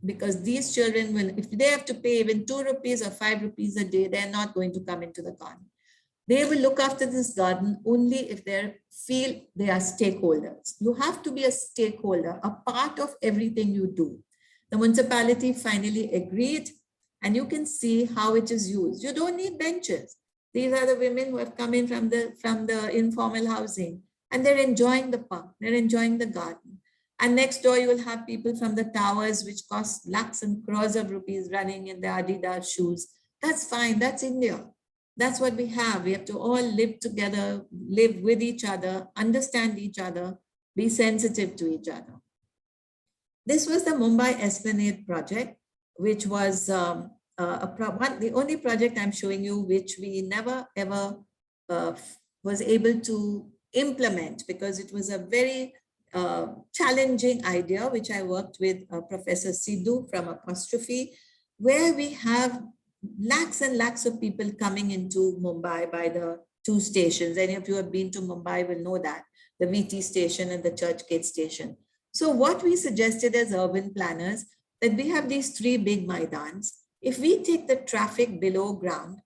Because these children will, if they have to pay even 2 rupees or 5 rupees a day, they're not going to come into the garden. They will look after this garden only if they feel they are stakeholders. You have to be a stakeholder, a part of everything you do. The municipality finally agreed, and you can see how it is used. You don't need benches. These are the women who have come in from the informal housing, and they're enjoying the park, they're enjoying the garden. And next door, you will have people from the towers, which cost lakhs and crores of rupees, running in their Adidas shoes. That's fine, that's India. That's what we have. We have to all live together, live with each other, understand each other, be sensitive to each other. This was the Mumbai Esplanade project, which was the only project I'm showing you, which we never ever was able to implement, because it was a very challenging idea, which I worked with Professor Sidhu from Apostrophe, where we have lakhs and lakhs of people coming into Mumbai by the 2 stations. Any of you have been to Mumbai will know that, the VT station and the Churchgate station. So what we suggested as urban planners, that we have these 3 big Maidans. If we take the traffic below ground,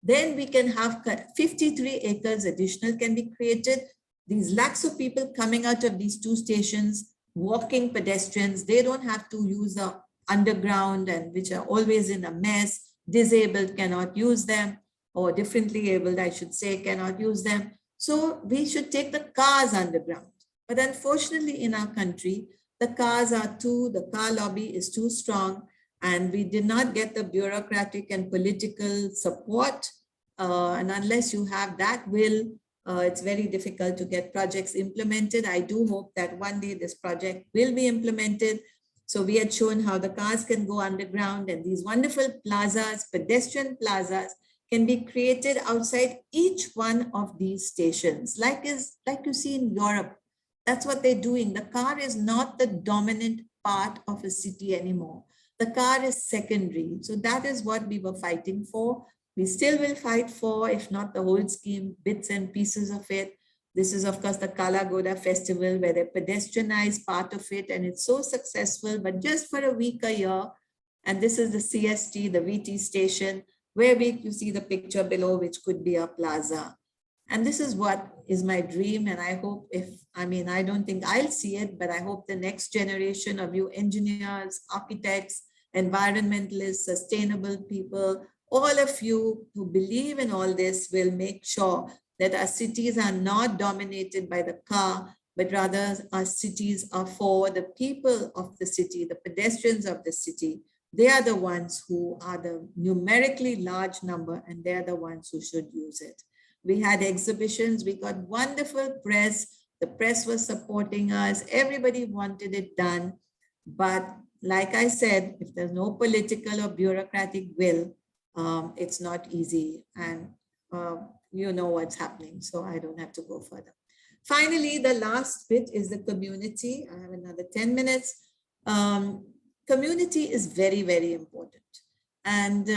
then we can have 53 acres additional can be created. These lakhs of people coming out of these 2 stations, walking pedestrians, they don't have to use the underground, and which are always in a mess. disabled cannot use them, or differently abled, I should say, cannot use them. So we should take the cars underground. But unfortunately in our country, the car lobby is too strong, and we did not get the bureaucratic and political support. And unless you have that will, it's very difficult to get projects implemented. I do hope that one day this project will be implemented. So we had shown how the cars can go underground, and these wonderful plazas, pedestrian plazas, can be created outside each one of these stations, like you see in Europe. That's what they're doing. The car is not the dominant part of a city anymore. The car is secondary. So that is what we were fighting for. We still will fight for, if not the whole scheme, bits and pieces of it. This is, of course, the Kala Goda festival, where they pedestrianize part of it, and it's so successful, but just for a week a year. And this is the CST, the VT station, where you see the picture below, which could be a plaza. And this is what is my dream. And I hope I don't think I'll see it, but I hope the next generation of you engineers, architects, environmentalists, sustainable people, all of you who believe in all this will make sure that our cities are not dominated by the car, but rather our cities are for the people of the city, the pedestrians of the city. They are the ones who are the numerically large number, and they're the ones who should use it. We had exhibitions, we got wonderful press. The press was supporting us. Everybody wanted it done. But like I said, if there's no political or bureaucratic will, it's not easy. And you know what's happening, so I don't have to go further. Finally, the last bit is the community. I have another 10 minutes. Community is very, very important. And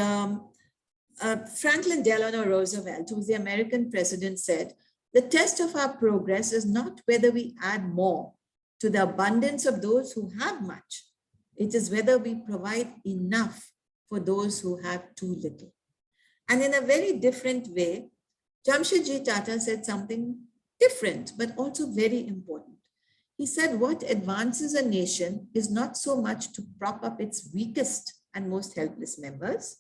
Franklin Delano Roosevelt, who was the American president, said, "The test of our progress is not whether we add more to the abundance of those who have much. It is whether we provide enough for those who have too little." And in a very different way, Jamshedji Tata said something different, but also very important. He said, what advances a nation is not so much to prop up its weakest and most helpless members,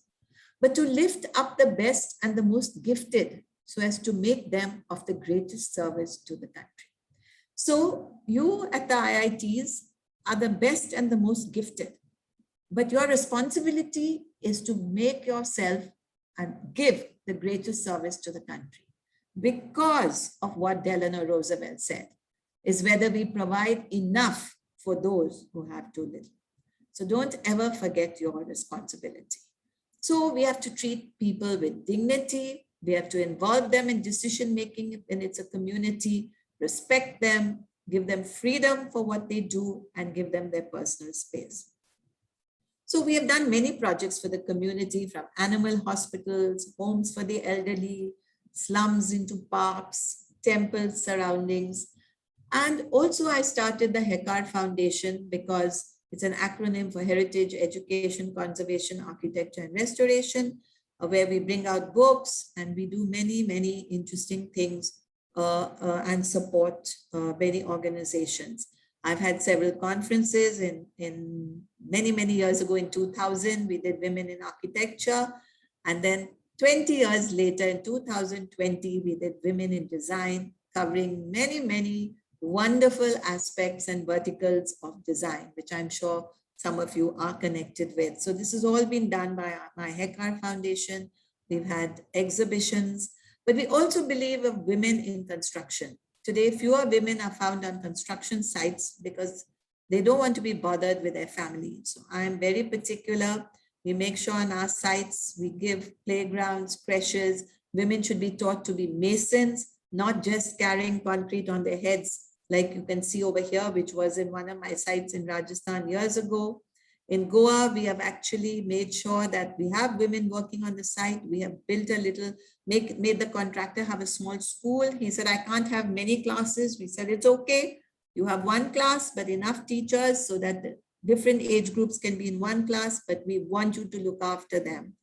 but to lift up the best and the most gifted so as to make them of the greatest service to the country. So you at the IITs are the best and the most gifted, but your responsibility is to make yourself and give the greatest service to the country, because of what Delano Roosevelt said, is whether we provide enough for those who have too little. So don't ever forget your responsibility. So we have to treat people with dignity. We have to involve them in decision-making when it's a community, respect them, give them freedom for what they do, and give them their personal space. So we have done many projects for the community, from animal hospitals, homes for the elderly, slums into parks, temples, surroundings. And also I started the HECAR Foundation because it's an acronym for Heritage, Education, Conservation, Architecture, and Restoration, where we bring out books and we do many, many interesting things and support many organizations. I've had several conferences in many years ago. In 2000, we did Women in Architecture. And then 20 years later, in 2020, we did Women in Design, covering many wonderful aspects and verticals of design, which I'm sure some of you are connected with. So this has all been done by my HECAR Foundation. We've had exhibitions, but we also believe of women in construction. Today, fewer women are found on construction sites because they don't want to be bothered with their families. So I am very particular. We make sure on our sites, we give playgrounds, creches. Women should be taught to be masons, not just carrying concrete on their heads, like you can see over here, which was in one of my sites in Rajasthan years ago. In Goa, we have actually made sure that we have women working on the site. We have built a little, made the contractor have a small school. He said, I can't have many classes. We said, it's okay. You have one class, but enough teachers so that the different age groups can be in one class, but we want you to look after them.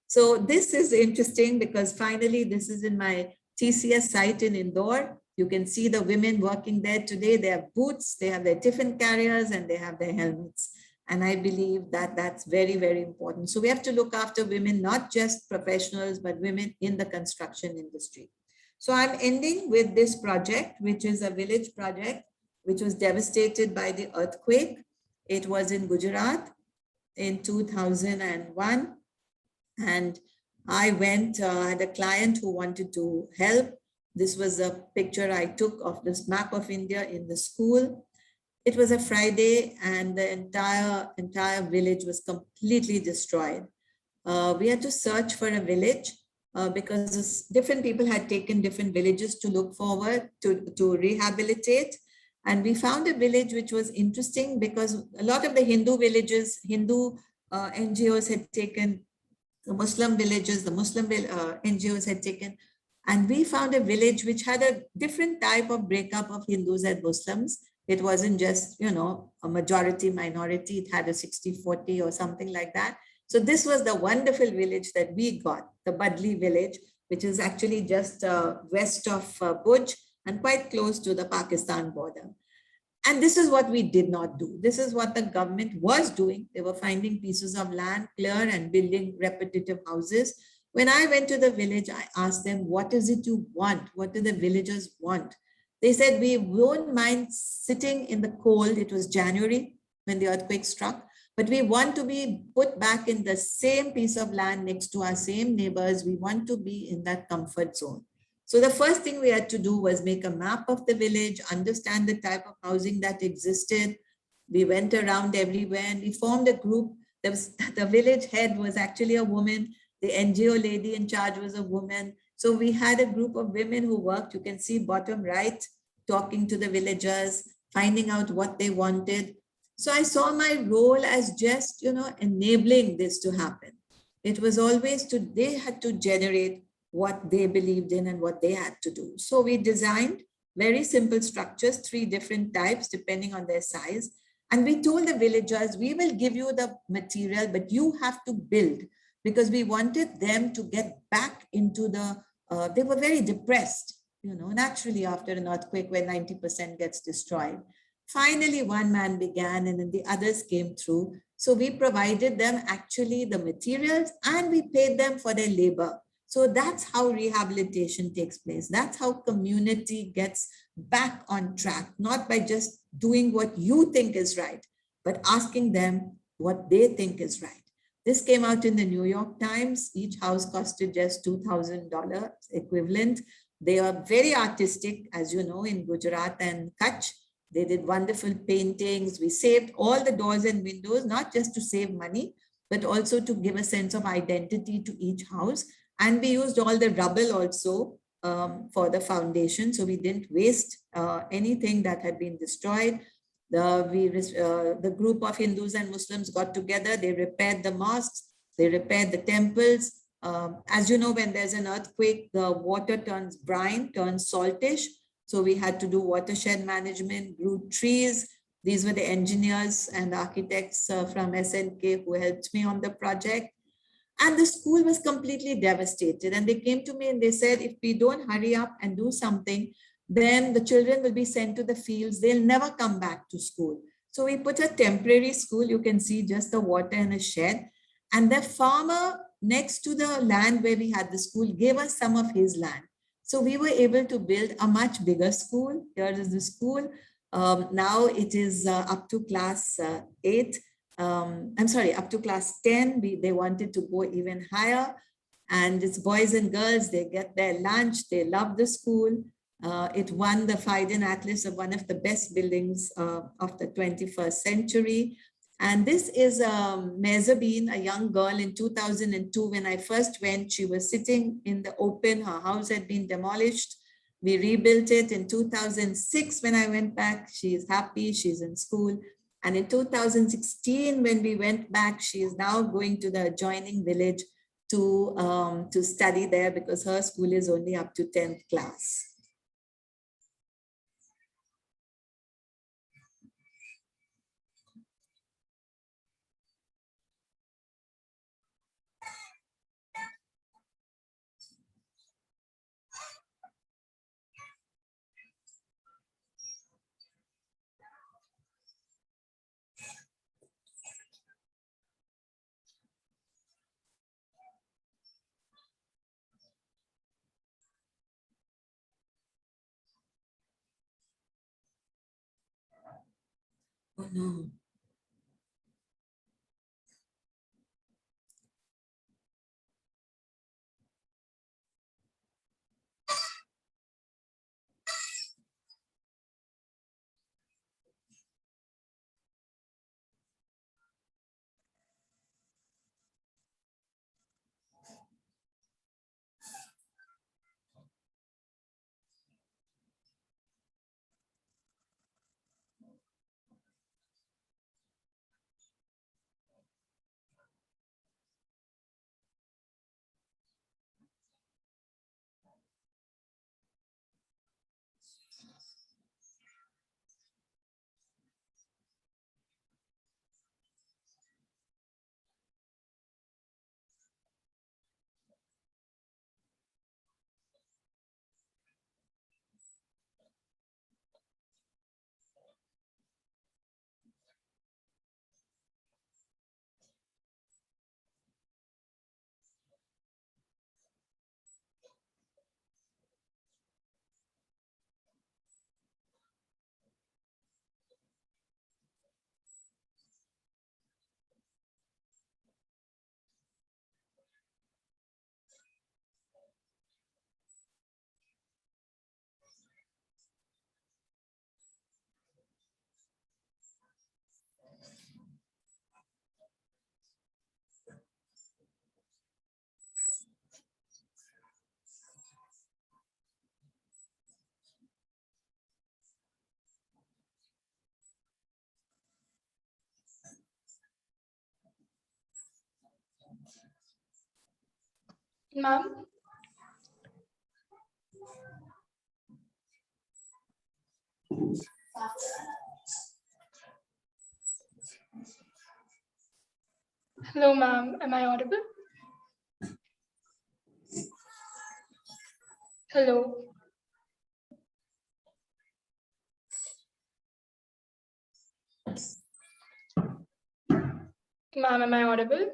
So this is interesting because finally, this is in my TCS site in Indore. You can see the women working there today. They have boots, they have their tiffin carriers, and they have their helmets. And I believe that that's very, very important. So we have to look after women, not just professionals, but women in the construction industry. So I'm ending with this project, which is a village project, which was devastated by the earthquake. It was in Gujarat in 2001. And I went, I had a client who wanted to help. This was a picture I took of this map of India in the school. It was a Friday and the entire village was completely destroyed. We had to search for a village because different people had taken different villages to look forward to rehabilitate. And we found a village which was interesting because a lot of the Hindu villages, Hindu NGOs had taken, the Muslim villages, the Muslim NGOs had taken. And we found a village which had a different type of breakup of Hindus and Muslims. It wasn't just, a majority minority. It had a 60-40 or something like that. So this was the wonderful village that we got, the Badli village, which is actually just west of Bhuj and quite close to the Pakistan border. And this is what we did not do. This is what the government was doing. They were finding pieces of land, clear and building repetitive houses. When I went to the village, I asked them, what is it you want? What do the villagers want? They said, we won't mind sitting in the cold. It was January when the earthquake struck, but we want to be put back in the same piece of land next to our same neighbors. We want to be in that comfort zone. So the first thing we had to do was make a map of the village, understand the type of housing that existed. We went around everywhere and we formed a group. The village head was actually a woman. The NGO lady in charge was a woman. So we had a group of women who worked, you can see bottom right, talking to the villagers, finding out what they wanted. So I saw my role as just, enabling this to happen. It was always they had to generate what they believed in and what they had to do. So we designed very simple structures, 3 different types, depending on their size. And we told the villagers, we will give you the material, but you have to build, because we wanted them to get back into they were very depressed, naturally after an earthquake where 90% gets destroyed. Finally, one man began and then the others came through. So we provided them actually the materials and we paid them for their labor. So that's how rehabilitation takes place. That's how community gets back on track, not by just doing what you think is right, but asking them what they think is right. This came out in the New York Times. Each house costed just $2,000 equivalent. They are very artistic, as you know, in Gujarat and Kutch. They did wonderful paintings. We saved all the doors and windows, not just to save money, but also to give a sense of identity to each house. And we used all the rubble also for the foundation. So we didn't waste anything that had been destroyed. The group of Hindus and Muslims got together. They repaired the mosques. They repaired the temples. As you know, when there's an earthquake, the water turns brine, turns saltish. So we had to do watershed management, grew trees. These were the engineers and architects from SNK who helped me on the project. And the school was completely devastated. And they came to me and they said, if we don't hurry up and do something, then the children will be sent to the fields. They'll never come back to school. So we put a temporary school. You can see just the water and a shed. And the farmer next to the land where we had the school gave us some of his land. So we were able to build a much bigger school. Here is the school. Now it is up to class 8. Up to class 10. They wanted to go even higher. And it's boys and girls. They get their lunch. They love the school. It won the Fiden Atlas of one of the best buildings of the 21st century. And this is Mezabeen, a young girl in 2002. When I first went, she was sitting in the open. Her house had been demolished. We rebuilt it in 2006. When I went back, she is happy. She's in school. And in 2016, when we went back, she is now going to the adjoining village to study there because her school is only up to 10th class. Oh no. Ma'am? Hello, ma'am. Am I audible? Hello. Ma'am, am I audible?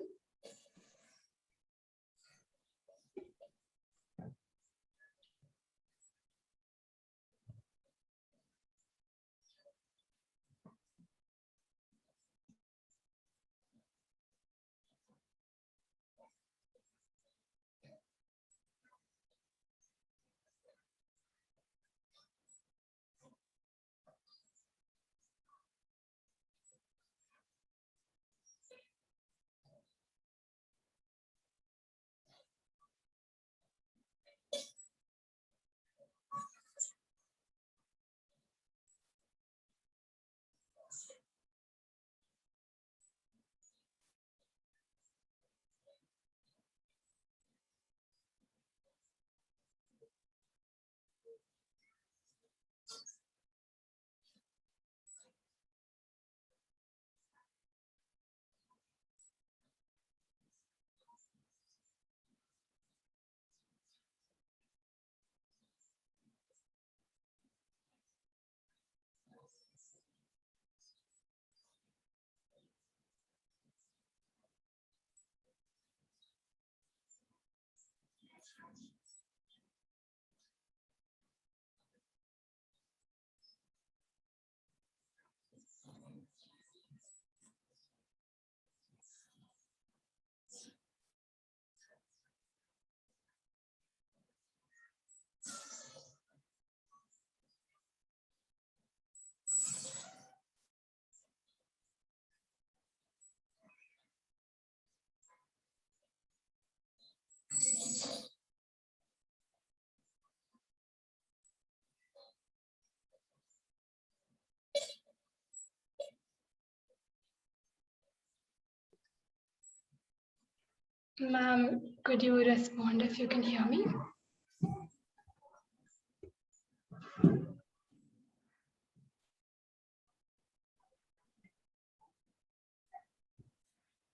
Ma'am, could you respond if you can hear me?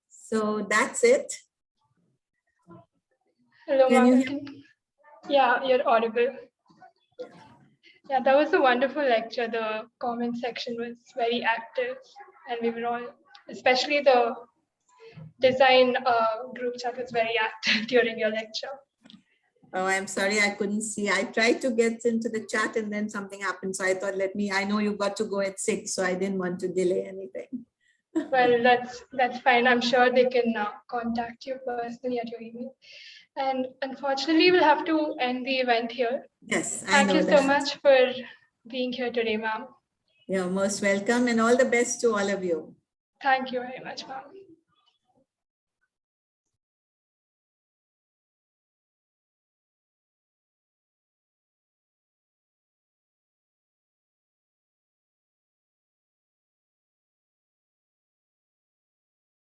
So that's it. Hello, Can you ma'am. hear? Yeah, you're audible. Yeah, that was a wonderful lecture. The comment section was very active, and we were all, especially the design group chat was very active during your lecture. Oh, I'm sorry, I couldn't see. I tried to get into the chat and then something happened. So I thought, I know you've got to go at 6, so I didn't want to delay anything. Well, that's fine. I'm sure they can contact you personally at your email. And unfortunately, we'll have to end the event here. Yes, I Thank know you so that. much for being here today, ma'am. You're most welcome and all the best to all of you. Thank you very much, ma'am.